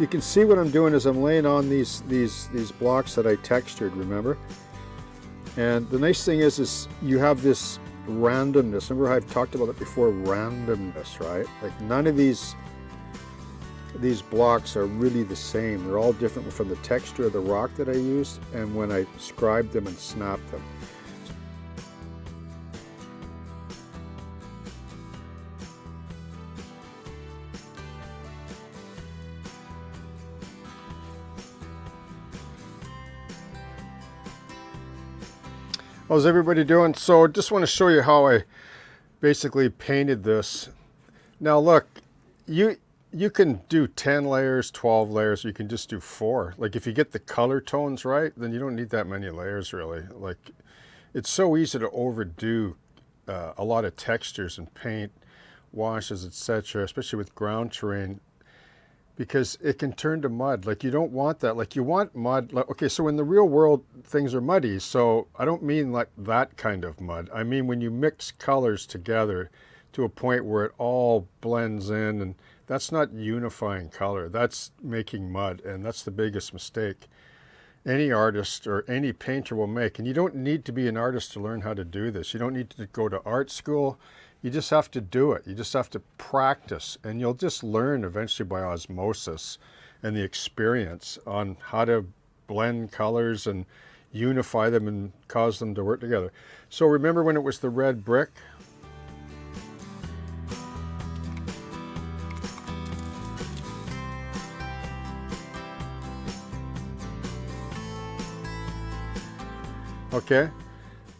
So you can see what I'm doing is I'm laying on these blocks that I textured, remember? And the nice thing is you have this randomness. Remember I've talked about it before, randomness, right? Like none of these blocks are really the same. They're all different from the texture of the rock that I used and when I scribed them and snapped them. How's everybody doing? So just want to show you how I basically painted this. Now look, you can do 10 layers, 12 layers, or you can just do 4. Like if you get the color tones right, then you don't need that many layers really. Like it's so easy to overdo a lot of textures and paint, washes, etc., especially with ground terrain, because it can turn to mud. Like you don't want that. Like you want mud. Like, okay, so in the real world, things are muddy. So I don't mean like that kind of mud. I mean when you mix colors together to a point where it all blends in, and that's not unifying color. That's making mud, and that's the biggest mistake any artist or any painter will make. And you don't need to be an artist to learn how to do this. You don't need to go to art school. You just have to do it. You just have to practice, and you'll just learn eventually by osmosis and the experience on how to blend colors and unify them and cause them to work together. So remember when it was the red brick? Okay.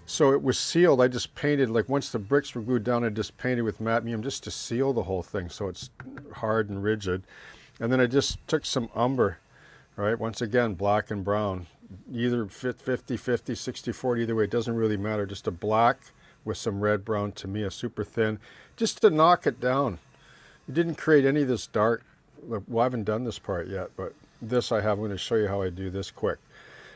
So it was sealed. I just painted, like once the bricks were glued down, I just painted with matte medium just to seal the whole thing so it's hard and rigid. And then I just took some umber, right? Once again, black and brown, either 50-50, 60-40, either way, it doesn't really matter. Just a black with some red brown Tamiya, super thin, just to knock it down. It didn't create any of this dark. Well, I haven't done this part yet, but this I have. I'm going to show you how I do this quick.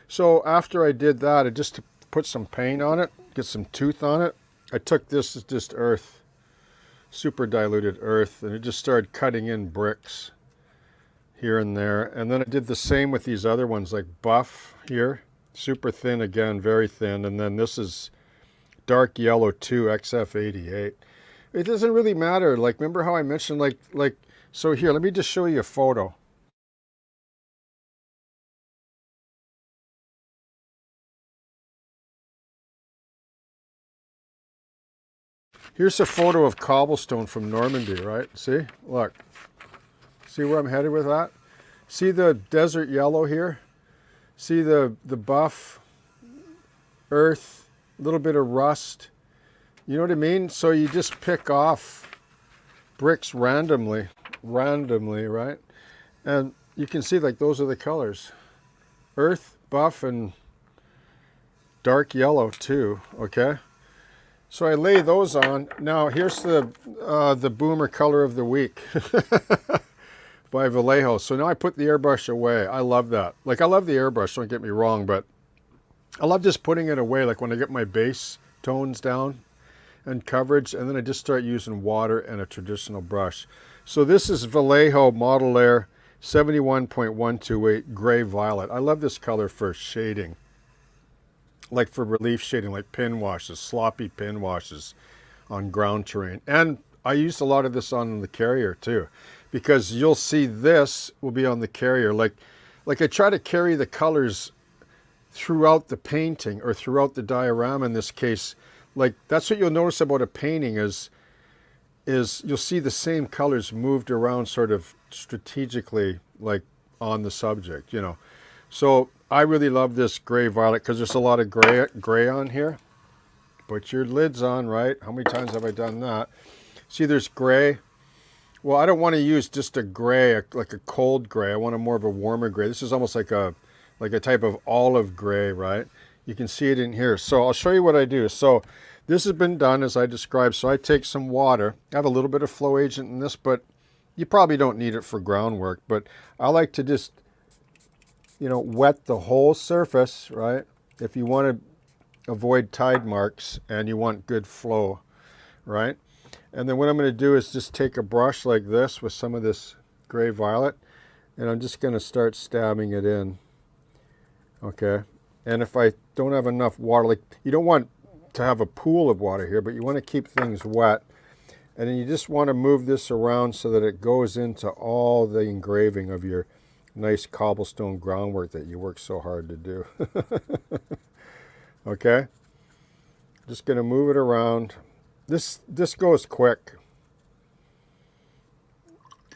So after I did that, I just put some paint on it, get some tooth on it. I took this as just earth, super diluted earth, and it just started cutting in bricks here and there. And then I did the same with these other ones, like buff here, super thin again, very thin. And then this is dark yellow too, XF88. It doesn't really matter. Like, remember how I mentioned, so here, let me just show you a photo. Here's a photo of cobblestone from Normandy, right? See, look, see where I'm headed with that? See the desert yellow here? See the buff, earth, a little bit of rust. You know what I mean? So you just pick off bricks randomly, right? And you can see like those are the colors. Earth, buff, and dark yellow too, okay? So I lay those on. Now here's the boomer color of the week by Vallejo. So now I put the airbrush away. I love that. Like I love the airbrush, don't get me wrong, but I love just putting it away. Like when I get my base tones down and coverage, and then I just start using water and a traditional brush. So this is Vallejo Model Air 71.128 Gray Violet. I love this color for shading. Like for relief shading, like pin washes, sloppy pin washes on ground terrain. And I used a lot of this on the carrier too, because you'll see this will be on the carrier. Like I try to carry the colors throughout the painting or throughout the diorama in this case. Like that's what you'll notice about a painting is you'll see the same colors moved around sort of strategically, like on the subject, you know. So I really love this gray violet because there's a lot of gray on here. Put your lids on, right? How many times have I done that? See, there's gray. Well, I don't want to use just a gray, like a cold gray. I want a more of a warmer gray. This is almost like a type of olive gray, right? You can see it in here. So I'll show you what I do. So this has been done as I described. So I take some water. I have a little bit of flow agent in this, but you probably don't need it for groundwork. But I like to just, you know, wet the whole surface, right? If you want to avoid tide marks and you want good flow, right? And then what I'm going to do is just take a brush like this with some of this gray violet And I'm just going to start stabbing it in. Okay. And if I don't have enough water, like you don't want to have a pool of water here, but you want to keep things wet. And then you just want to move this around so that it goes into all the engraving of your nice cobblestone groundwork that you work so hard to do. Okay? Just going to move it around. This goes quick.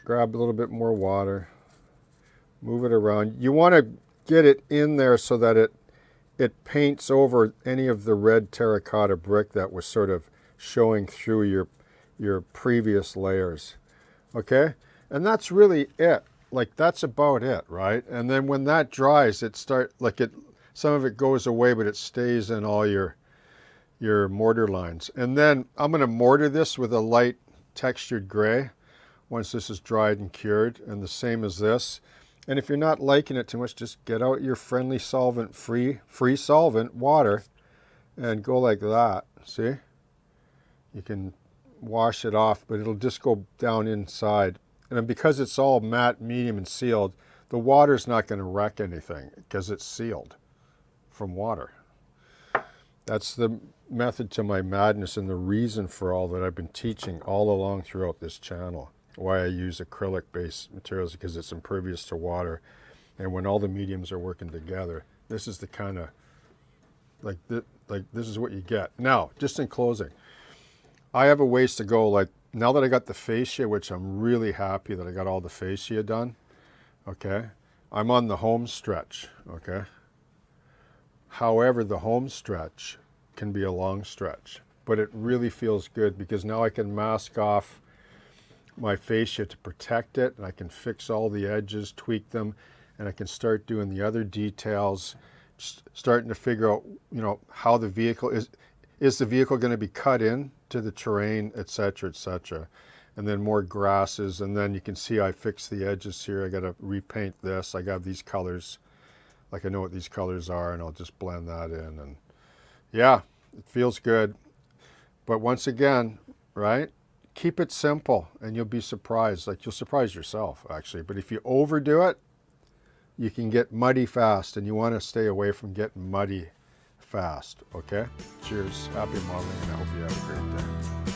Grab a little bit more water. Move it around. You want to get it in there so that it paints over any of the red terracotta brick that was sort of showing through your previous layers. Okay? And that's really it. Like that's about it, right? And then when that dries, some of it goes away, but it stays in all your mortar lines. And then I'm going to mortar this with a light textured gray once this is dried and cured, and the same as this. And if you're not liking it too much, just get out your friendly solvent, free solvent water, and go like that. See? You can wash it off, but it'll just go down inside. And then because it's all matte, medium, and sealed, the water's not going to wreck anything because it's sealed from water. That's the method to my madness and the reason for all that I've been teaching all along throughout this channel. Why I use acrylic-based materials, because it's impervious to water. And when all the mediums are working together, this is the kind of, this is what you get. Now, just in closing, I have a ways to go. Like, now that I got the fascia, which I'm really happy that I got all the fascia done, okay, I'm on the home stretch, okay? However, the home stretch can be a long stretch, but it really feels good because now I can mask off my fascia to protect it, and I can fix all the edges, tweak them, and I can start doing the other details, starting to figure out, how the vehicle is the vehicle going to be cut in to the terrain, etc., etc. And then more grasses, and then you can see I fixed the edges here. I got to repaint this. I got these colors, like I know what these colors are, and I'll just blend that in. And yeah, it feels good. But once again, right? Keep it simple, and you'll be surprised. Like, you'll surprise yourself, actually. But if you overdo it, you can get muddy fast, and you want to stay away from getting muddy fast, okay? Cheers. Happy modeling, and I hope you have a great day.